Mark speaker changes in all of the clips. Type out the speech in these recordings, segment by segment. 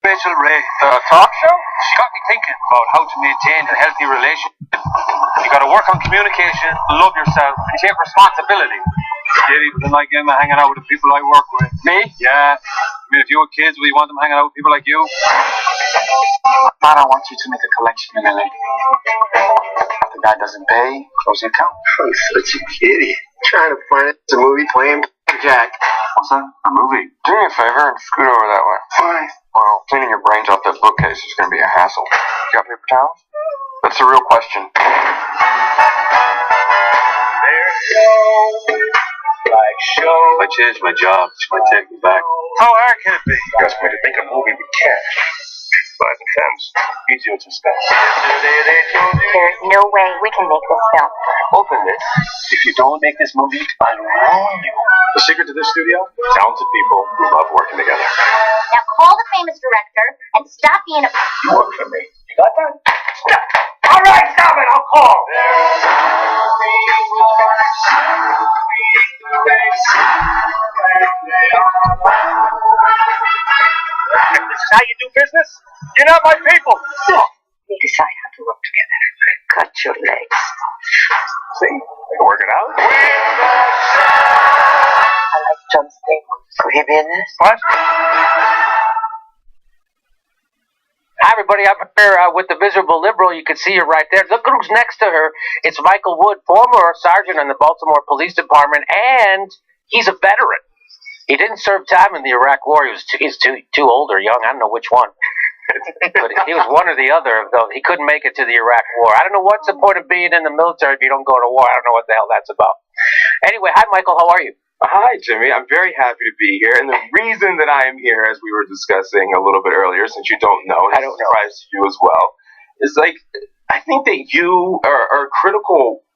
Speaker 1: Rachel Ray. The talk show? She got me thinking about how to maintain a healthy relationship. You gotta work on communication, love yourself, and take responsibility. Maybe people like him hanging out with the people I work with. Me? Yeah. I mean, if you were kids, would you want them hanging out with people like you?
Speaker 2: Dad, I want you to make a collection in LA. If the guy doesn't pay, close the account.
Speaker 3: I'm such a idiot. Trying to find a movie playing Jack.
Speaker 2: What's that? A movie? Do me a favor and scoot over that way.
Speaker 3: Why?
Speaker 2: Well, cleaning your brains off that bookcase is going to be a hassle. You got paper towels? That's the real question.
Speaker 1: There's no like show. If I change my job, she might take me back. How hard can it be?
Speaker 3: Best way to make a movie with cash. 5 and 10s. Easier to spend.
Speaker 4: There's no way we can make this film.
Speaker 3: Open this. If you don't make this movie, I'll ruin you. The secret to this studio? Talented people who love working together.
Speaker 4: Now call the famous director and stop being a...
Speaker 3: You work for me. You got that? Stop. All right, stop it. I'll call. This is how you do business? You're not my people.
Speaker 4: No. We decide how to work together. Cut your legs.
Speaker 3: See? We can work it out.
Speaker 4: I like John Stamos. Could he be in this?
Speaker 3: What?
Speaker 5: Hi, everybody. I'm here with the miserable liberal. You can see her right there. Look who's next to her. It's Michael Wood, former sergeant in the Baltimore Police Department, and he's a veteran. He didn't serve time in the Iraq War. He's too old or young. I don't know which one. But he was one or the other. Though he couldn't make it to the Iraq War. I don't know what's the point of being in the military if you don't go to war. I don't know what the hell that's about. Anyway, hi, Michael. How are you?
Speaker 6: Hi, Jimmy. I'm very happy to be here. And the reason that I am here, as we were discussing a little bit earlier, since you don't know, and
Speaker 5: I don't know,
Speaker 6: surprise to you as well, is like, I think that you are a critical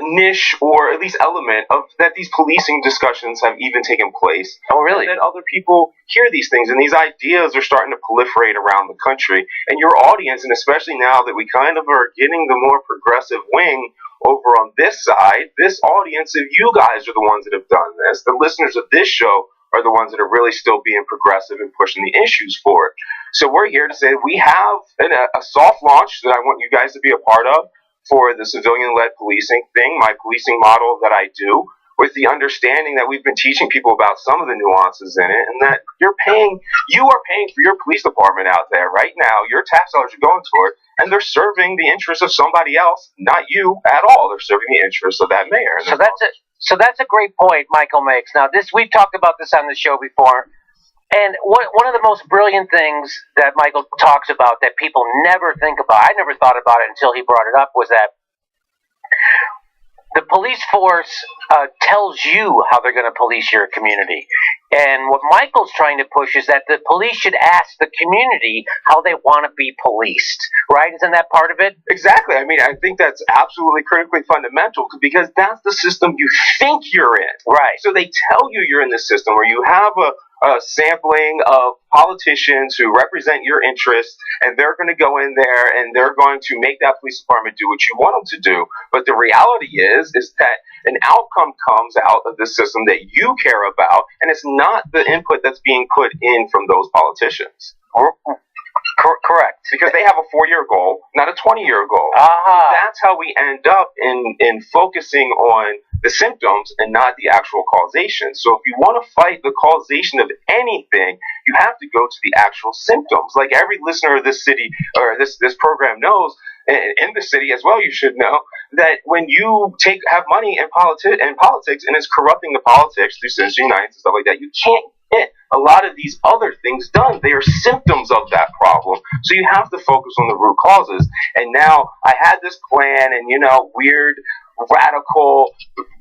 Speaker 6: niche, or at least element, of that these policing discussions have even taken place.
Speaker 5: Oh, really?
Speaker 6: And that other people hear these things, and these ideas are starting to proliferate around the country. And your audience, and especially now that we kind of are getting the more progressive wing over on this side, this audience, if you guys are the ones that have done this, the listeners of this show are the ones that are really still being progressive and pushing the issues forward. So we're here to say we have a soft launch that I want you guys to be a part of for the civilian-led policing thing, my policing model that I do, with the understanding that we've been teaching people about some of the nuances in it, and that you are paying for your police department out there right now. Your tax dollars are going toward, and they're serving the interests of somebody else, not you at all. They're serving the interests of that mayor.
Speaker 5: So that's it. So that's a great point Michael makes. Now, we've talked about this on the show before, and one of the most brilliant things that Michael talks about that people never think about, I never thought about it until he brought it up, was that the police force tells you how they're going to police your community. And what Michael's trying to push is that the police should ask the community how they want to be policed, right? Isn't that part of it?
Speaker 6: Exactly. I mean, I think that's absolutely critically fundamental, because that's the system you think you're in.
Speaker 5: Right.
Speaker 6: So they tell you you're in this system where you have a sampling of politicians who represent your interests, and they're going to go in there and they're going to make that police department do what you want them to do. But the reality is that an outcome comes out of the system that you care about, and it's not the input that's being put in from those politicians.
Speaker 5: Correct.
Speaker 6: Because they have a 4-year goal, not a 20-year goal.
Speaker 5: Uh-huh.
Speaker 6: So that's how we end up in focusing on the symptoms and not the actual causation. So if you want to fight the causation of anything, you have to go to the actual symptoms. Like every listener of this city, or this program knows, in the city as well, you should know, that when you have money in politics and it's corrupting the politics through citizen unites and stuff like that, you can't get a lot of these other things done. They are symptoms of that problem. So you have to focus on the root causes. And now I had this plan, and weird radical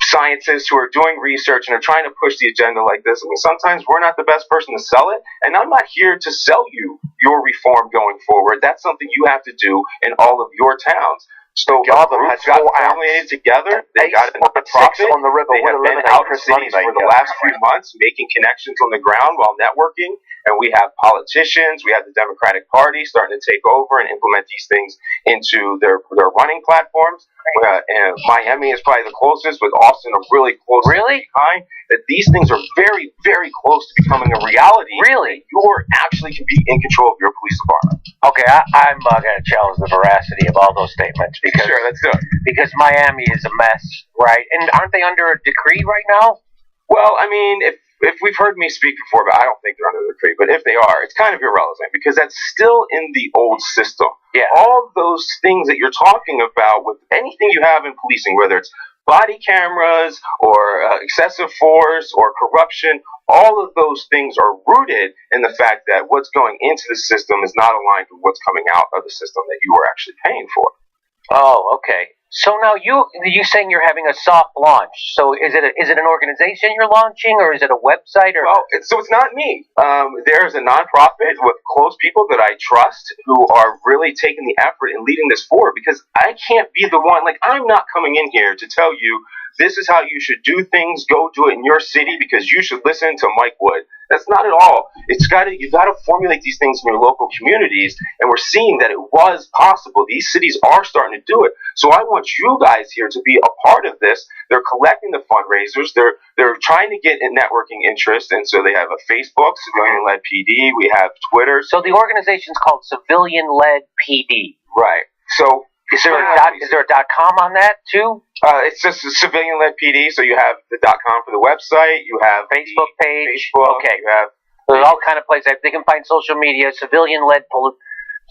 Speaker 6: scientists who are doing research and are trying to push the agenda like this. I mean, sometimes we're not the best person to sell it, and I'm not here to sell you your reform going forward. That's something you have to do in all of your towns. So Gotham has got family together. They got a nonprofit. They have been out in cities for the last few months, making connections on the ground while networking. and we have politicians, we have the Democratic Party starting to take over and implement these things into their running platforms. And Miami is probably the closest, with Austin a really close behind. That these things are very, very close to becoming a reality.
Speaker 5: Really?
Speaker 6: You actually can be in control of your police department.
Speaker 5: Okay, I'm going to challenge the veracity of all those statements because
Speaker 6: Sure, let's do it.
Speaker 5: Because Miami is a mess, right? And aren't they under a decree right now?
Speaker 6: Well, I mean, if we've heard me speak before, but I don't think they're under the decree. But if they are, it's kind of irrelevant because that's still in the old system.
Speaker 5: Yeah.
Speaker 6: All of those things that you're talking about with anything you have in policing, whether it's body cameras or excessive force or corruption, all of those things are rooted in the fact that what's going into the system is not aligned with what's coming out of the system that you are actually paying for.
Speaker 5: Oh, okay. So now you saying you're having a soft launch. So is it an organization you're launching, or is it a website? Or
Speaker 6: well, it's not me. There's a nonprofit with close people that I trust who are really taking the effort and leading this forward, because I can't be the one. Like, I'm not coming in here to tell you this is how you should do things. Go do it in your city because you should listen to Mike Wood. That's not at all. You got to formulate these things in your local communities, and we're seeing that it was possible. These cities are starting to do it. So I want you guys here to be a part of this. They're collecting the fundraisers. They're trying to get in networking interest, and so they have a Facebook, CivilianLed PD. We have Twitter.
Speaker 5: So the organization's called CivilianLed PD.
Speaker 6: Right. So
Speaker 5: is there a .com on that too?
Speaker 6: It's just CivilianLed PD. So you have the .com for the website. You have
Speaker 5: Facebook page.
Speaker 6: Facebook.
Speaker 5: Okay.
Speaker 6: You have
Speaker 5: there's all kind of places they can find social media. CivilianLed PD.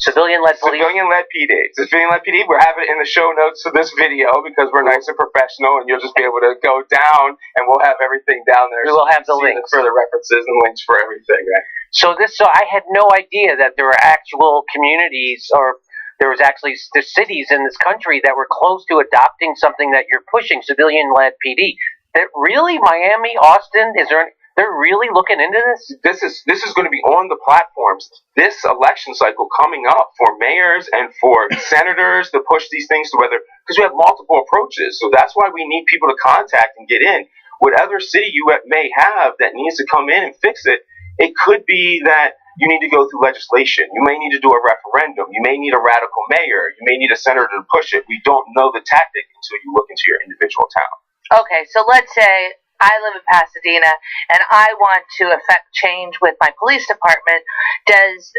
Speaker 6: CivilianLed PD. CivilianLed PD. We'll have it in the show notes to this video because we're nice and professional, and you'll just be able to go down, and we'll have everything down there.
Speaker 5: We will have the links
Speaker 6: for the references and links for everything. Right?
Speaker 5: So I had no idea that there were actual communities, or there was actually the cities in this country that were close to adopting something that you're pushing, CivilianLed PD. That really, Miami, Austin, they're really looking into this?
Speaker 6: This is going to be on the platforms this election cycle coming up for mayors and for senators to push these things to because we have multiple approaches. So that's why we need people to contact and get in. Whatever city you may have that needs to come in and fix it, it could be that you need to go through legislation. You may need to do a referendum. You may need a radical mayor. You may need a senator to push it. We don't know the tactic until you look into your individual town.
Speaker 7: Okay, so let's say I live in Pasadena and I want to affect change with my police department. Does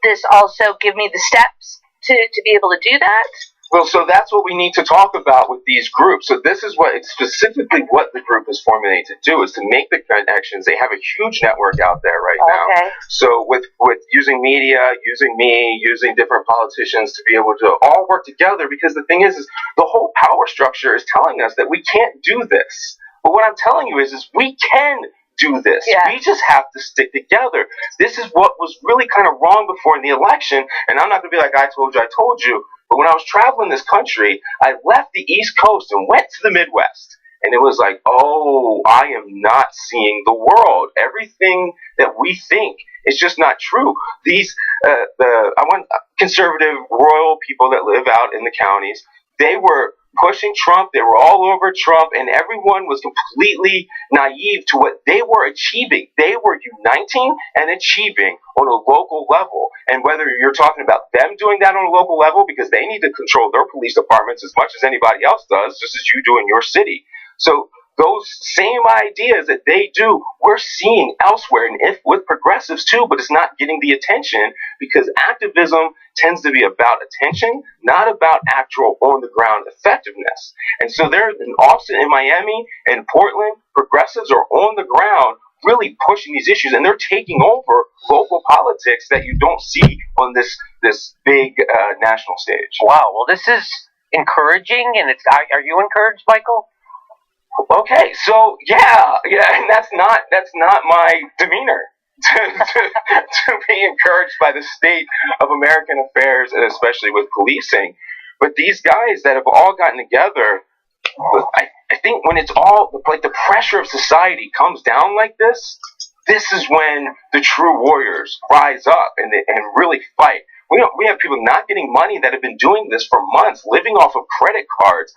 Speaker 7: this also give me the steps to be able to do that?
Speaker 6: Well, so that's what we need to talk about with these groups. So this is specifically what the group is formulated to do, is to make the connections. They have a huge network out there right now. So with using media, using me, using different politicians to be able to all work together, because the thing is the whole power structure is telling us that we can't do this. But what I'm telling you is we can do this. Yeah. We just have to stick together. This is what was really kind of wrong before in the election, and I'm not going to be like, I told you. But when I was traveling this country, I left the East Coast and went to the Midwest. And it was like, oh, I am not seeing the world. Everything that we think is just not true. I want conservative, royal people that live out in the counties. They were pushing Trump. They were all over Trump, and everyone was completely naive to what they were achieving. They were uniting and achieving on a local level. And whether you're talking about them doing that on a local level because they need to control their police departments as much as anybody else does, just as you do in your city. So those same ideas that they do, we're seeing elsewhere, and if with progressives too, but it's not getting the attention because activism tends to be about attention, not about actual on-the-ground effectiveness. And so there in Austin, in Miami, and Portland, progressives are on the ground really pushing these issues, and they're taking over local politics that you don't see on this big national stage.
Speaker 5: Wow, well, this is encouraging, and are you encouraged, Michael?
Speaker 6: Okay, so yeah, and that's not my demeanor to be encouraged by the state of American affairs, and especially with policing. But these guys that have all gotten together, I think when it's all like the pressure of society comes down like this is when the true warriors rise up and really fight. We have people not getting money that have been doing this for months, living off of credit cards.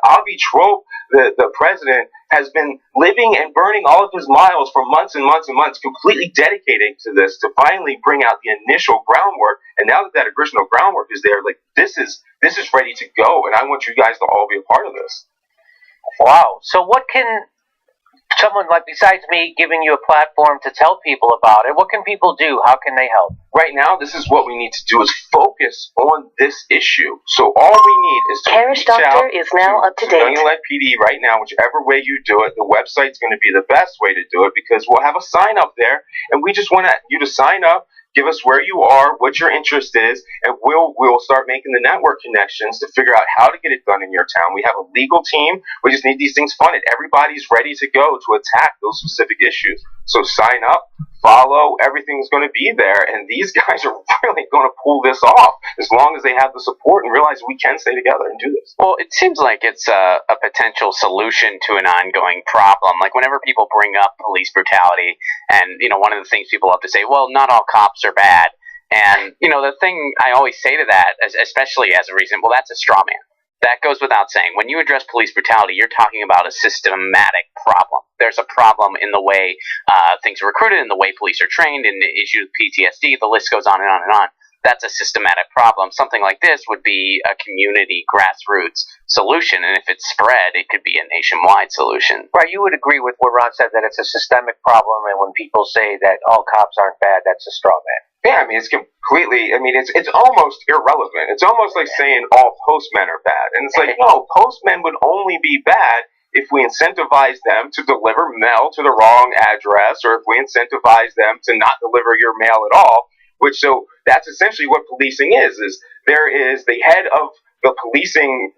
Speaker 6: Avi Trope, the president, has been living and burning all of his miles for months and months and months, completely dedicating to this to finally bring out the initial groundwork. And now that that original groundwork is there, like this is ready to go. And I want you guys to all be a part of this.
Speaker 5: Wow. So what can someone, like, besides me giving you a platform to tell people about it, what can people do? How can they help?
Speaker 6: Right now, this is what we need to do, is focus on this issue. So all we need is to
Speaker 4: Carriage
Speaker 6: reach out
Speaker 4: Doctor is now up to date.
Speaker 6: CivilianLed PD right now, whichever way you do it. The website's going to be the best way to do it, because we'll have a sign up there, and we just want you to sign up. Give us where you are, what your interest is, and we'll start making the network connections to figure out how to get it done in your town. We have a legal team. We just need these things funded. Everybody's ready to go to attack those specific issues. So sign up, follow, everything's going to be there, and these guys are really going to pull this off as long as they have the support and realize we can stay together and do this.
Speaker 8: Well, it seems like it's a potential solution to an ongoing problem. Like whenever people bring up police brutality, and one of the things people love to say, well, not all cops are bad. And the thing I always say to that, especially as a reason, well, that's a straw man. That goes without saying. When you address police brutality, you're talking about a systematic problem. There's a problem in the way things are recruited, in the way police are trained, in the issue of PTSD. The list goes on and on and on. That's a systematic problem. Something like this would be a community grassroots solution, and if it's spread, it could be a nationwide solution.
Speaker 5: Right, you would agree with what Ron said, that it's a systemic problem, and when people say that all cops aren't bad, that's a straw man.
Speaker 6: Yeah, I mean, it's completely, it's almost irrelevant. It's almost like saying all postmen are bad. And it's like, no, postmen would only be bad if we incentivize them to deliver mail to the wrong address, or if we incentivize them to not deliver your mail at all. So that's essentially what policing is there is the head of the policing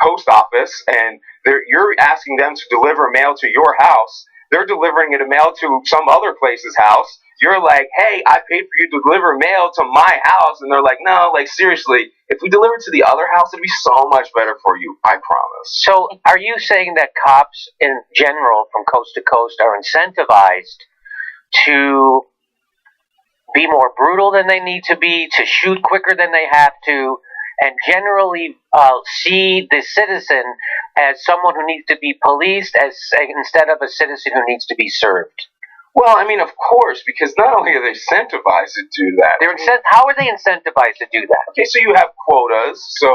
Speaker 6: post office, and you're asking them to deliver mail to your house. They're delivering it a mail to some other place's house. You're like, hey, I paid for you to deliver mail to my house. And they're like, no, like, seriously, if we deliver it to the other house, it'd be so much better for you. I promise.
Speaker 5: So are you saying that cops in general from coast to coast are incentivized to be more brutal than they need to be, to shoot quicker than they have to, and generally see the citizen as someone who needs to be policed instead of a citizen who needs to be served?
Speaker 6: Well, I mean, of course, because not only are they incentivized to do that.
Speaker 5: How are they incentivized to do that?
Speaker 6: Okay, so you have quotas. So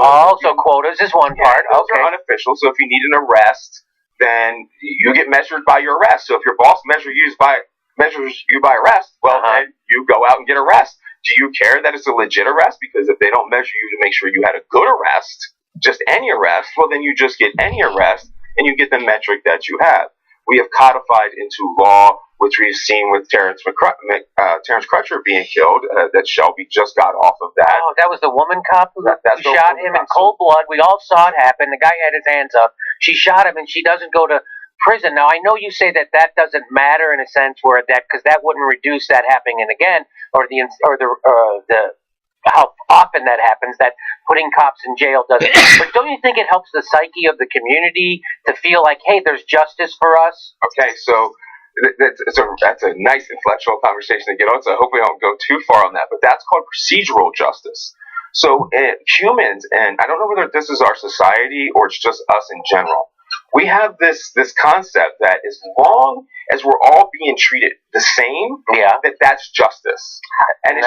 Speaker 5: quotas is one part.
Speaker 6: Those are unofficial. So if you need an arrest, then you get measured by your arrest. So if your boss measures you by arrest, well, then you go out and get arrest. Do you care that it's a legit arrest? Because if they don't measure you to make sure you had a good arrest, just any arrest, well, then you just get any arrest, and you get the metric that you have. We have codified into law, which we've seen with Terrence Crutcher being killed, that Shelby just got off of that.
Speaker 5: Oh, that was the woman cop who shot him in cold blood. We all saw it happen. The guy had his hands up. She shot him, and she doesn't go to prison. Now, I know you say that doesn't matter in a sense, because that wouldn't reduce that happening again, or how often that happens, that putting cops in jail doesn't. But don't you think it helps the psyche of the community to feel like, hey, there's justice for us?
Speaker 6: Okay, so that's a nice intellectual conversation to get on, so I hope we don't go too far on that, but that's called procedural justice. So humans, and I don't know whether this is our society or it's just us in general, we have this concept that as long as we're all being treated the same, that's justice, and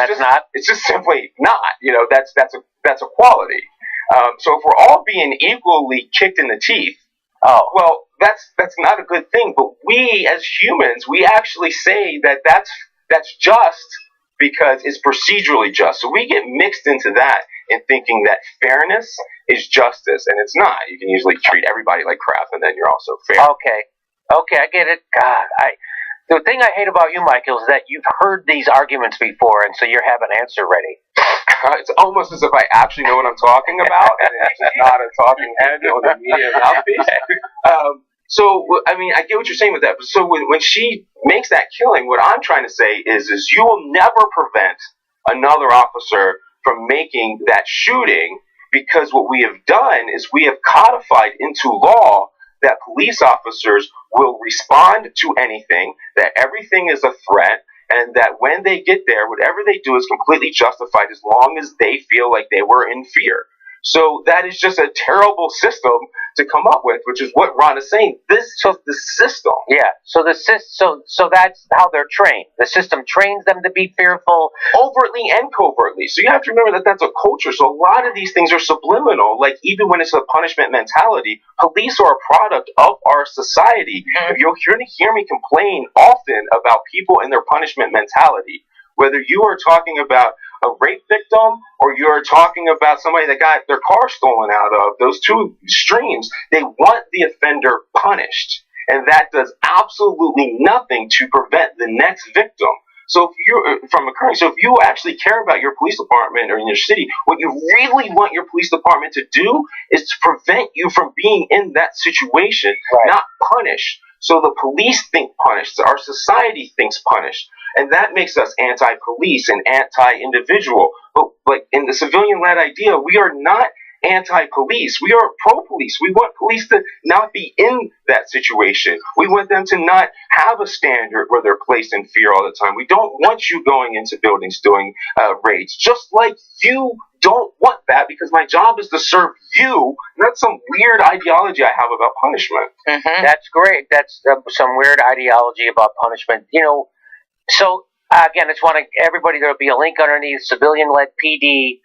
Speaker 6: it's just simply not. That's equality. So if we're all being equally kicked in the teeth, well, that's not a good thing. But we as humans, we actually say that's just because it's procedurally just. So we get mixed into that in thinking that fairness is justice, and it's not. You can usually treat everybody like crap, and then you're also fair.
Speaker 5: Okay, I get it. God, the thing I hate about you, Michael, is that you've heard these arguments before, and so you have an answer ready.
Speaker 6: It's almost as if I actually know what I'm talking about, and it's just not a talking head on the media mouthpiece. So, I mean, I get what you're saying with that. But so when she makes that killing, what I'm trying to say is you will never prevent another officer from making that shooting, because what we have done is we have codified into law that police officers will respond to anything, that everything is a threat, and that when they get there, whatever they do is completely justified as long as they feel like they were in fear. So that is just a terrible system to come up with, which is what Ron is saying. This is the system.
Speaker 5: Yeah. So so that's how they're trained. The system trains them to be fearful,
Speaker 6: Overtly and covertly. So you have to remember that that's a culture. So a lot of these things are subliminal. Like even when it's a punishment mentality, police are a product of our society. If you're going to hear me complain often about people and their punishment mentality, whether you are talking about a rape victim or you're talking about somebody that got their car stolen out of, those two extremes, they want the offender punished. And that does absolutely nothing to prevent the next victim. So if you're from occurring, so if you actually care about your police department or in your city, what you really want your police department to do is to prevent you from being in that situation, not punish. So the police think punished. Our society thinks punished. And that makes us anti-police and anti-individual. But in the civilian-led idea, we are not anti-police. We are pro-police. We want police to not be in that situation. We want them to not have a standard where they're placed in fear all the time. We don't want you going into buildings doing raids. Just like you don't want that, because my job is to serve you. That's some weird ideology I have about punishment.
Speaker 5: That's great. That's some weird ideology about punishment. So again, it's everybody. There'll be a link underneath. Civilian-led PD.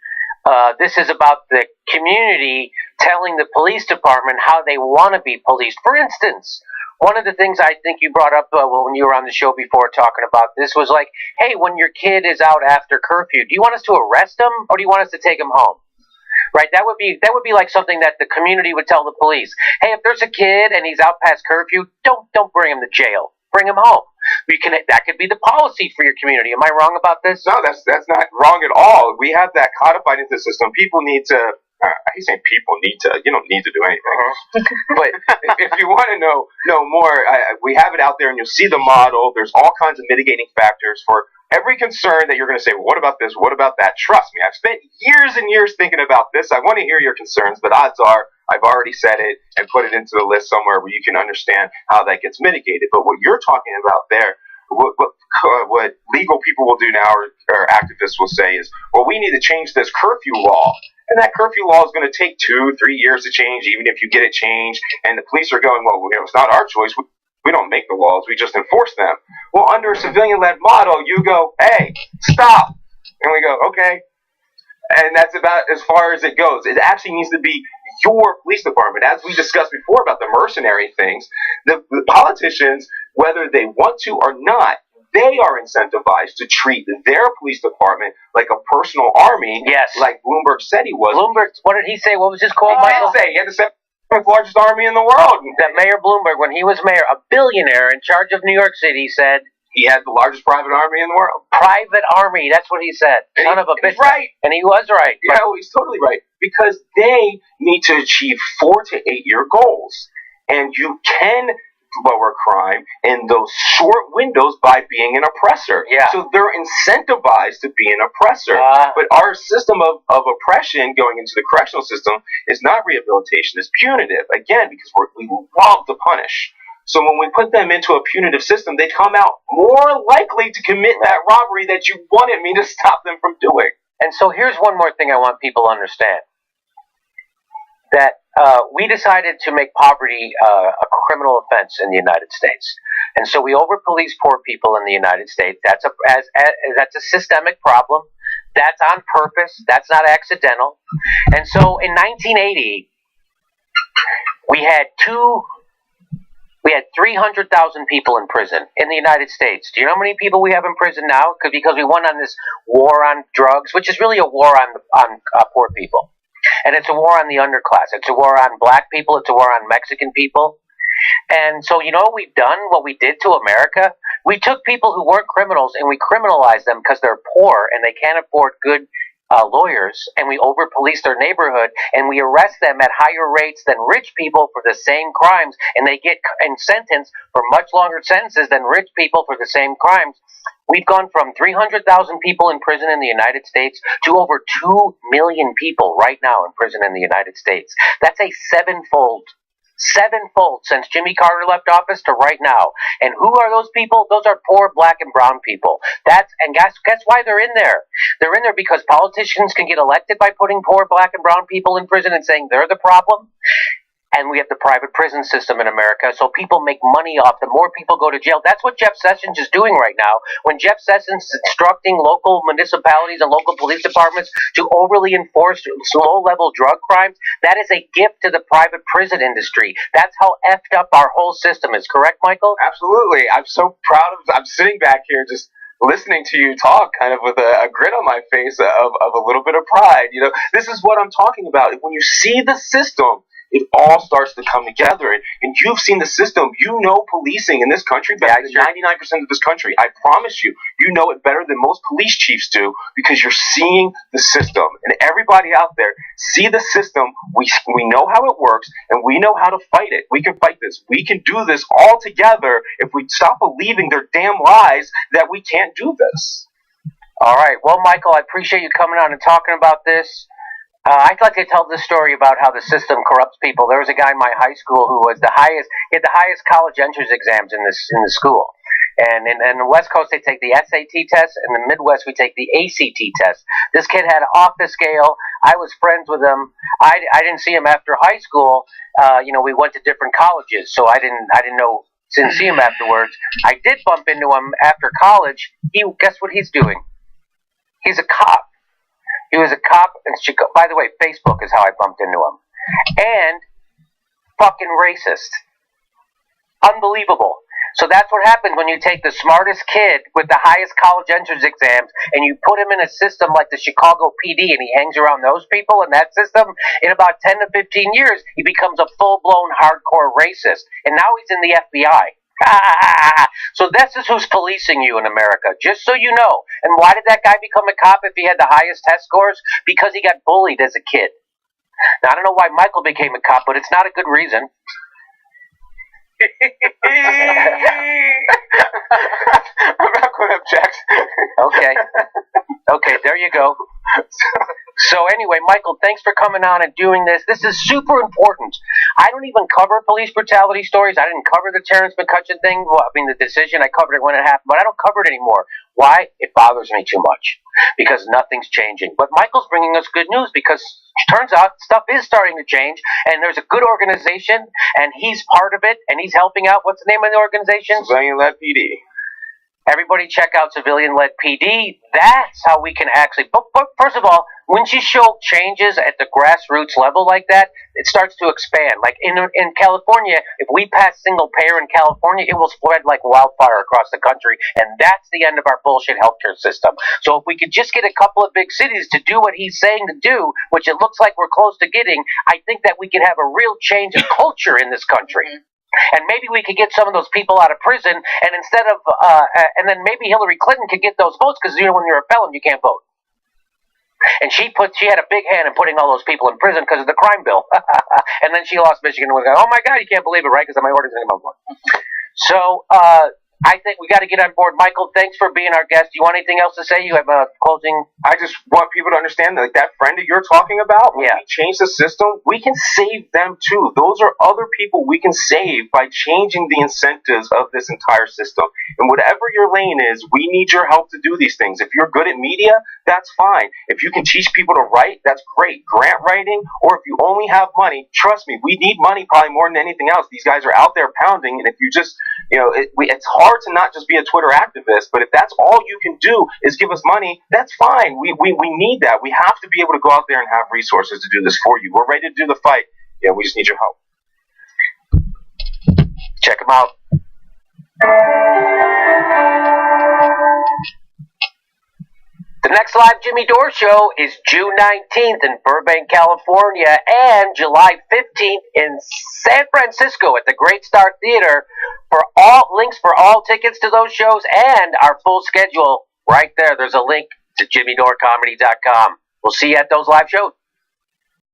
Speaker 5: This is about the community telling the police department how they want to be policed. For instance, one of the things I think you brought up when you were on the show before talking about this was like, hey, when your kid is out after curfew, do you want us to arrest him or do you want us to take him home? Right? That would be like something that the community would tell the police. Hey, if there's a kid and he's out past curfew, don't bring him to jail. Bring him home. That could be the policy for your community. Am I wrong about this?
Speaker 6: No, that's not wrong at all. We have that codified into the system. People need to. I hate saying people need to. You don't need to do anything. But if you want to know more, we have it out there, and you'll see the model. There's all kinds of mitigating factors for every concern that you're going to say, well, what about this? What about that? Trust me, I've spent years and years thinking about this. I want to hear your concerns, but odds are I've already said it and put it into the list somewhere where you can understand how that gets mitigated. But what you're talking about there, what legal people will do now, or activists will say is, well, we need to change this curfew law. And that curfew law is going to take 2-3 years to change, even if you get it changed. And the police are going, well, it's not our choice. We don't make the laws. We just enforce them. Well, under a civilian-led model, you go, hey, stop. And we go, okay. And that's about as far as it goes. It actually needs to be your police department. As we discussed before about the mercenary things, the politicians, whether they want to or not, they are incentivized to treat their police department like a personal army, like Bloomberg said he was.
Speaker 5: Bloomberg, what did he say? What was his quote, Michael?
Speaker 6: He had the seventh largest army in the world.
Speaker 5: That Mayor Bloomberg, when he was mayor, a billionaire in charge of New York City, said
Speaker 6: he had the largest private army in the world.
Speaker 5: Private army, that's what he said. Son of a bitch.
Speaker 6: He's right.
Speaker 5: And he was right.
Speaker 6: Yeah, he's totally right. Because they need to achieve 4 to 8 year goals. And you can lower crime in those short windows by being an oppressor.
Speaker 5: Yeah.
Speaker 6: So they're incentivized to be an oppressor. But our system of oppression going into the correctional system is not rehabilitation, it's punitive. Again, because we love to punish. So when we put them into a punitive system, they come out more likely to commit that robbery that you wanted me to stop them from doing.
Speaker 5: And so here's one more thing I want people to understand. That we decided to make poverty a criminal offense in the United States. And so we over-police poor people in the United States. That's a systemic problem. That's on purpose. That's not accidental. And so in 1980, we had 300,000 people in prison in the United States. Do you know how many people we have in prison now? Because we went on this war on drugs, which is really a war on poor people. And it's a war on the underclass. It's a war on black people. It's a war on Mexican people. And so, you know what we've done? What we did to America? We took people who weren't criminals and we criminalized them because they're poor and they can't afford good lawyers, and we over-police their neighborhood, and we arrest them at higher rates than rich people for the same crimes, and they get sentenced for much longer sentences than rich people for the same crimes. We've gone from 300,000 people in prison in the United States to over 2 million people right now in prison in the United States. That's a sevenfold since Jimmy Carter left office to right now. And who are those people? Those are poor black and brown people. Guess why they're in there. They're in there because politicians can get elected by putting poor black and brown people in prison and saying they're the problem. And we have the private prison system in America, so people make money off. The more people go to jail. That's what Jeff Sessions is doing right now. When Jeff Sessions is instructing local municipalities and local police departments to overly enforce low-level drug crimes, that is a gift to the private prison industry. That's how effed up our whole system is. Correct, Michael?
Speaker 6: Absolutely. I'm so proud of. I'm sitting back here just listening to you talk, kind of with a grin on my face of a little bit of pride. You know, this is what I'm talking about. When you see the system, it all starts to come together. And you've seen the system. You know policing in this country better than 99% of this country. I promise you, you know it better than most police chiefs do because you're seeing the system. And everybody out there, see the system. We know how it works, and we know how to fight it. We can fight this. We can do this all together if we stop believing their damn lies that we can't do this.
Speaker 5: All right. Well, Michael, I appreciate you coming on and talking about this. I'd like to tell this story about how the system corrupts people. There was a guy in my high school who was he had the highest college entrance exams in the school. And in the West Coast, they take the SAT test. In the Midwest, we take the ACT test. This kid had off the scale. I was friends with him. I didn't see him after high school. We went to different colleges, so I didn't see him afterwards. I did bump into him after college. Guess what he's doing? He's a cop. He was a cop in Chicago. By the way, Facebook is how I bumped into him. And fucking racist. Unbelievable. So that's what happens when you take the smartest kid with the highest college entrance exams and you put him in a system like the Chicago PD and he hangs around those people in that system. In about 10 to 15 years, he becomes a full-blown hardcore racist. And now he's in the FBI. So this is who's policing you in America, just so you know. And why did that guy become a cop if he had the highest test scores? Because he got bullied as a kid. Now, I don't know why Michael became a cop, but it's not a good reason.
Speaker 6: I'm not going to object.
Speaker 5: Okay, there you go. So anyway, Michael, thanks for coming on and doing this. This is super important. I don't even cover police brutality stories. I didn't cover the Terrence McCutcheon thing. Well, the decision. I covered it when it happened, but I don't cover it anymore. Why? It bothers me too much because nothing's changing. But Michael's bringing us good news because it turns out stuff is starting to change, and there's a good organization, and he's part of it, and he's helping out. What's the name of the organization?
Speaker 6: CivilianLed PD.
Speaker 5: Everybody check out CivilianLed PD. That's how we can actually... But first of all, once you show changes at the grassroots level like that, it starts to expand. Like in California, if we pass single payer in California, it will spread like wildfire across the country, and that's the end of our bullshit healthcare system. So if we could just get a couple of big cities to do what he's saying to do, which it looks like we're close to getting, I think that we could have a real change of culture in this country. And maybe we could get some of those people out of prison, and instead of, and then maybe Hillary Clinton could get those votes, because when you're a felon, you can't vote. And she had a big hand in putting all those people in prison because of the crime bill. And then she lost Michigan and was like, oh my God, you can't believe it, right? Because my order's going to come up. So, I think we got to get on board. Michael, thanks for being our guest. Do you want anything else to say? You have a closing?
Speaker 6: I just want people to understand that, like, that friend that you're talking about, when we change the system, we can save them too. Those are other people we can save by changing the incentives of this entire system. And whatever your lane is, we need your help to do these things. If you're good at media, that's fine. If you can teach people to write, that's great. Grant writing, or if you only have money, trust me, we need money probably more than anything else. These guys are out there pounding, and if you just, it's hard to not just be a Twitter activist, but if that's all you can do is give us money, that's fine. We need that. We have to be able to go out there and have resources to do this for you. We're ready to do the fight. Yeah, we just need your help.
Speaker 5: Check them out. The next live Jimmy Dore show is June 19th in Burbank, California, and July 15th in San Francisco at the Great Star Theater. For all links for all tickets to those shows and our full schedule right there. There's a link to JimmyDoreComedy.com. We'll see you at those live shows.